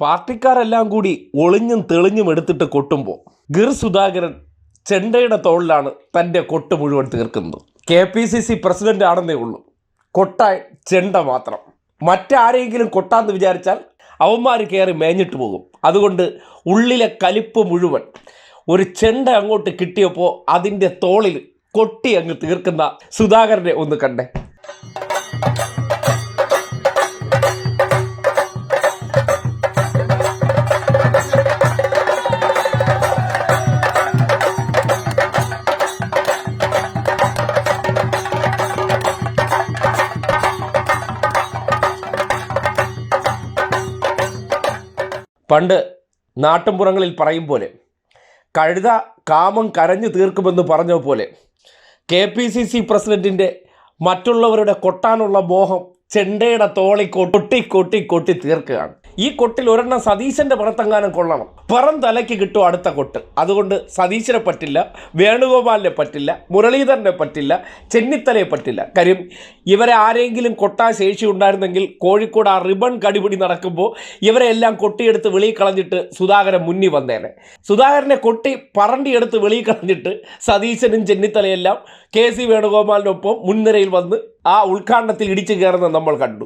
പാർട്ടിക്കാരെല്ലാം കൂടി ഒളിഞ്ഞും തെളിഞ്ഞും എടുത്തിട്ട് കൊട്ടുമ്പോൾ ഗിർ സുധാകരൻ ചെണ്ടയുടെ തോളിലാണ് തൻ്റെ കൊട്ട് മുഴുവൻ തീർക്കുന്നത്. KPCC പ്രസിഡന്റ് ആണെന്നേ ഉള്ളൂ, കൊട്ടാൻ ചെണ്ട മാത്രം. മറ്റാരെങ്കിലും കൊട്ടാന്ന് വിചാരിച്ചാൽ അവന്മാർ കയറി മേഞ്ഞിട്ട് പോകും. അതുകൊണ്ട് ഉള്ളിലെ കലിപ്പ് മുഴുവൻ ഒരു ചെണ്ട അങ്ങോട്ട് കിട്ടിയപ്പോൾ അതിൻ്റെ തോളിൽ കൊട്ടി അങ്ങ് തീർക്കുന്ന സുധാകരനെ ഒന്ന് കണ്ടേ. പണ്ട് നാട്ടിൻപുറങ്ങളിൽ പറയും പോലെ കഴുത കാമം കരഞ്ഞു തീർക്കുമെന്ന് പറഞ്ഞ പോലെ KPCC പ്രസിഡന്റിൻ്റെ മറ്റുള്ളവരുടെ കൊട്ടാനുള്ള മോഹം ചെണ്ടയുടെ തോളി കൊട്ടി കൊട്ടി കൊട്ടി തീർക്കുകയാണ്. ഈ കൊട്ടിൽ ഒരെണ്ണം സതീശൻ്റെ പുറത്തെങ്ങാനും കൊള്ളണം, പുറം തലയ്ക്ക് കിട്ടും അടുത്ത കൊട്ട്. അതുകൊണ്ട് സതീശനെ പറ്റില്ല, വേണുഗോപാലിനെ പറ്റില്ല, മുരളീധരനെ പറ്റില്ല, ചെന്നിത്തലയെ പറ്റില്ല. കാര്യം ഇവരെ ആരെങ്കിലും കൊട്ടാൻ ശേഷി ഉണ്ടായിരുന്നെങ്കിൽ കോഴിക്കോട് ആ റിബൺ കടിപിടി നടക്കുമ്പോൾ ഇവരെ എല്ലാം കൊട്ടിയെടുത്ത് വെളിയിൽ കളഞ്ഞിട്ട് സുധാകരൻ മുന്നിൽ വന്നേനെ. സുധാകരനെ കൊട്ടി പറണ്ടിയെടുത്ത് വെളിയിൽ കളഞ്ഞിട്ട് സതീശനും ചെന്നിത്തലയെല്ലാം KC വേണുഗോപാലിനൊപ്പം മുൻനിരയിൽ വന്ന് ആ ഉദ്ഘാടനത്തിൽ ഇടിച്ചു കയറുന്നത് നമ്മൾ കണ്ടു.